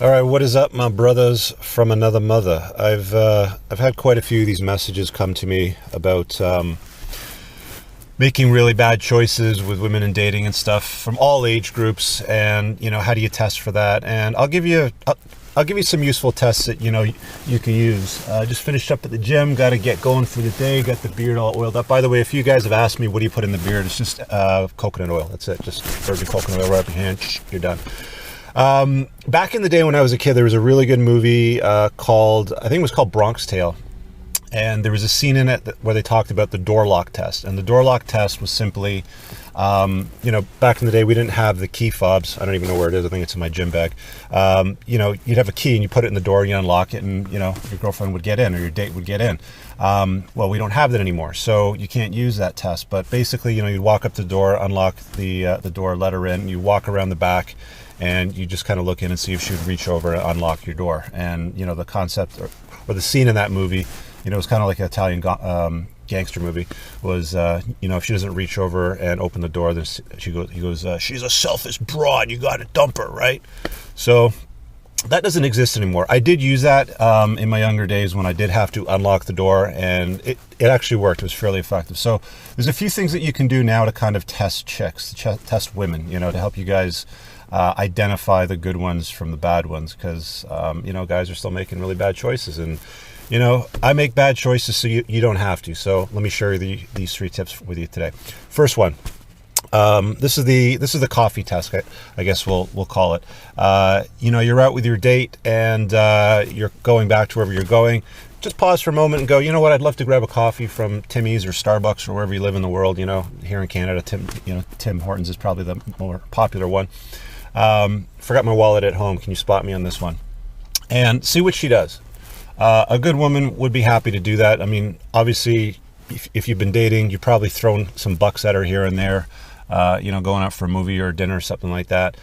All right, what is up, my brothers from another mother? I've had quite a few of these messages come to me about making really bad choices with women in dating and stuff from all age groups, and how do you test for that? And I'll give you some useful tests that you can use. Just finished up at the gym, got to get going for the day. Got the beard all oiled up. By the way, if you guys have asked me what do you put in the beard, it's just coconut oil. That's it. Just virgin coconut oil. Right up your hand. You're done. Back in the day when I was a kid, there was a really good movie called, I think it was called Bronx Tale. And there was a scene in it where they talked about the door lock test. And the door lock test was simply, back in the day, we didn't have the key fobs. I don't even know where it is. I think it's in my gym bag. You'd have a key and you put it in the door and you unlock it and, your girlfriend would get in or your date would get in. Well, we don't have that anymore, so you can't use that test. But basically, you'd walk up to the door, unlock the door, let her in, you walk around the back, and you just kind of look in and see if she would reach over and unlock your door. And, the concept or the scene in that movie, it was kind of like an Italian gangster movie, was, if she doesn't reach over and open the door, then he goes, she's a selfish broad, you got to dump her, right? So that doesn't exist anymore. I did use that in my younger days when I did have to unlock the door, and it actually worked. It was fairly effective. So there's a few things that you can do now to kind of test chicks, test women, to help you guys identify the good ones from the bad ones, because guys are still making really bad choices, and I make bad choices so you don't have to. So let me share these 3 tips with you today. First one, this is the coffee test, I guess we'll call it. You're out with your date and you're going back to wherever you're going. Just pause for a moment and go, you know what, I'd love to grab a coffee from Timmy's or Starbucks or wherever you live in the world. Here in Canada, Tim Hortons is probably the more popular one. Forgot my wallet at home. Can you spot me on this one? And see what she does. A good woman would be happy to do that. I mean, obviously, if you've been dating, you've probably thrown some bucks at her here and there, going out for a movie or dinner or something like that.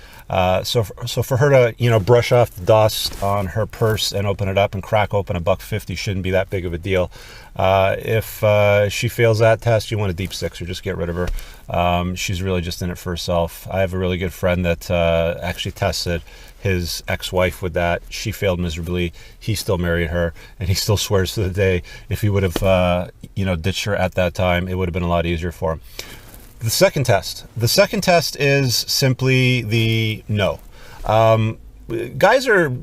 So for her to, brush off the dust on her purse and open it up and crack open $1.50 shouldn't be that big of a deal. If she fails that test, you want to deep six her, just get rid of her. She's really just in it for herself. I have a really good friend that actually tested his ex-wife with that. She failed miserably. He still married her, and he still swears to the day if he would have, ditched her at that time, it would have been a lot easier for him. The second test is simply the no. Guys are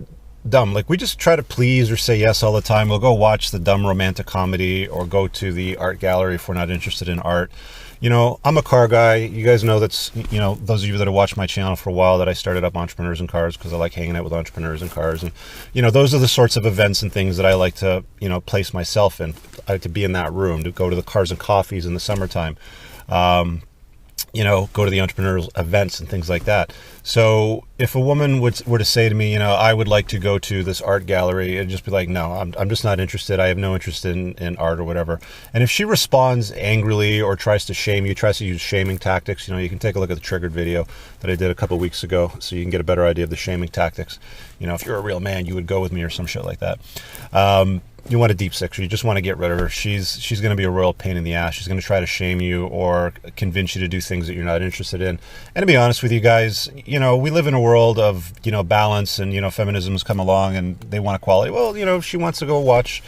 dumb. Like, we just try to please or say yes all the time. We'll go watch the dumb romantic comedy or go to the art gallery if we're not interested in art. I'm a car guy. You guys know that's, those of you that have watched my channel for a while, that I started up Entrepreneurs in Cars because I like hanging out with entrepreneurs in cars. And, those are the sorts of events and things that I like to, place myself in. I like to be in that room, to go to the Cars and Coffees in the summertime. Go to the entrepreneurial events and things like that. So if a woman were to say to me, I would like to go to this art gallery, it'd just be like, no, I'm just not interested. I have no interest in art or whatever. And if she responds angrily or tries to shame you, tries to use shaming tactics, you can take a look at the Triggered video that I did a couple weeks ago so you can get a better idea of the shaming tactics. If you're a real man, you would go with me or some shit like that. You want to deep six her. You just want to get rid of her. She's going to be a royal pain in the ass. She's going to try to shame you or convince you to do things that you're not interested in. And to be honest with you guys, we live in a world of, balance, and, feminism's come along and they want equality. Well, if she wants to go watch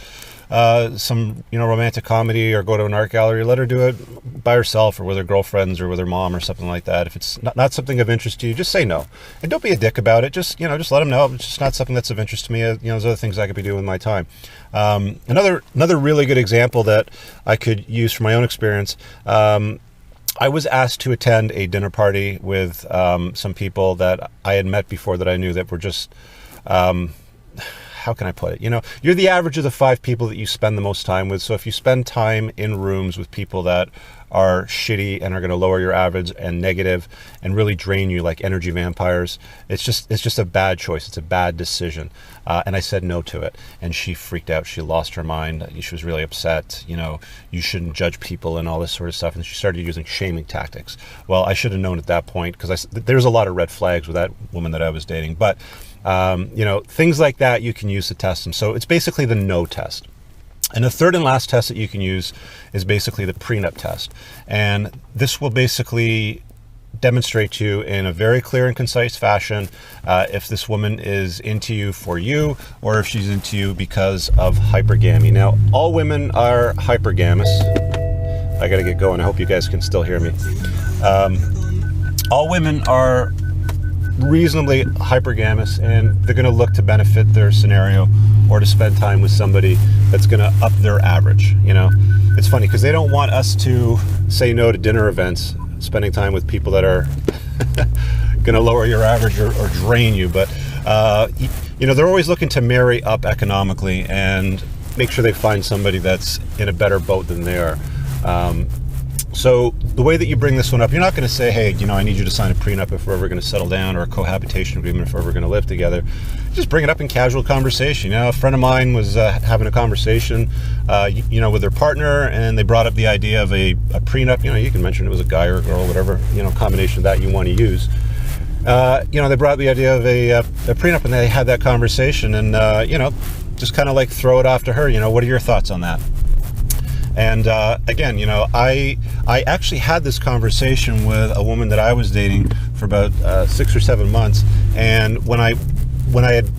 some, romantic comedy or go to an art gallery, let her do it by herself or with her girlfriends or with her mom or something like that. If it's not something of interest to you, just say no. And don't be a dick about it. Just let them know it's just not something that's of interest to me. There's other things I could be doing with my time. Another really good example that I could use from my own experience. I was asked to attend a dinner party with some people that I had met before that I knew that were just, how can I put it? You're the average of the 5 people that you spend the most time with. So if you spend time in rooms with people that are shitty and are going to lower your average and negative and really drain you like energy vampires, it's just a bad choice. It's a bad decision. And I said no to it. And she freaked out. She lost her mind. She was really upset. You shouldn't judge people and all this sort of stuff. And she started using shaming tactics. Well, I should have known at that point, because there's a lot of red flags with that woman that I was dating. But, things like that you can use to test them. So it's basically the no test. And the third and last test that you can use is basically the prenup test. And this will basically demonstrate to you in a very clear and concise fashion if this woman is into you for you, or if she's into you because of hypergamy. Now, all women are hypergamous. I gotta get going. I hope you guys can still hear me. All women are reasonably hypergamous, and they're going to look to benefit their scenario or to spend time with somebody that's going to up their average. You know, it's funny because they don't want us to say no to dinner events, spending time with people that are going to lower your average or drain you. But you know, they're always looking to marry up economically and make sure they find somebody that's in a better boat than they are. So the way that you bring this one up, you're not going to say, hey, you know, I need you to sign a prenup if we're ever going to settle down, or a cohabitation agreement if we're ever going to live together. Just bring it up in casual conversation. You know, a friend of mine was having a conversation, you know, with their partner, and they brought up the idea of a prenup. You know, you can mention it was a guy or a girl, whatever, you know, combination of that you want to use. You know, they brought up the idea of a prenup, and they had that conversation, and, you know, just kind of like throw it off to her. You know, what are your thoughts on that? And again, you know, I actually had this conversation with a woman that I was dating for about 6 or 7 months, and when I had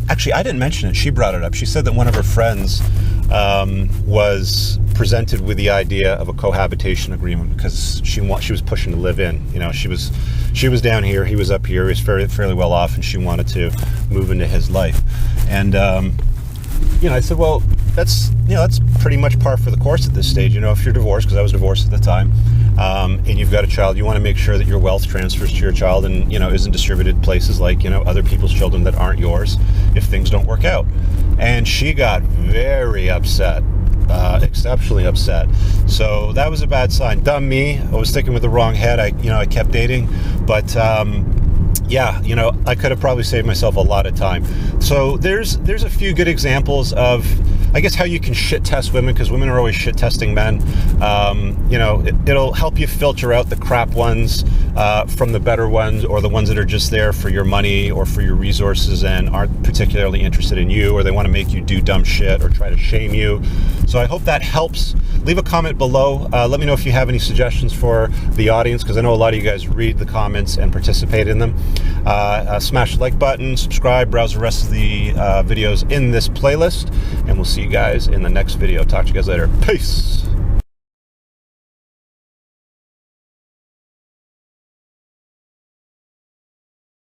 actually, I didn't mention it, she brought it up. She said that one of her friends was presented with the idea of a cohabitation agreement because she was pushing to live in. You know, she was down here, he was up here, he was fairly well off, and she wanted to move into his life. And you know, I said, well, that's pretty much par for the course at this stage. You know, if you're divorced, because I was divorced at the time, and you've got a child, you want to make sure that your wealth transfers to your child and, you know, isn't distributed places like, you know, other people's children that aren't yours if things don't work out. And she got very upset, exceptionally upset. So that was a bad sign. Dumb me. I was thinking with the wrong head. I kept dating, but yeah, you know, I could have probably saved myself a lot of time. So there's a few good examples of, I guess, how you can shit test women, because women are always shit testing men. You know, it'll help you filter out the crap ones from the better ones, or the ones that are just there for your money or for your resources and aren't particularly interested in you, or they want to make you do dumb shit or try to shame you. So I hope that helps. Leave a comment below. Let me know if you have any suggestions for the audience, because I know a lot of you guys read the comments and participate in them. Smash the like button, subscribe, browse the rest of the videos in this playlist, and we'll see you guys in the next video. Talk to you guys later. Peace.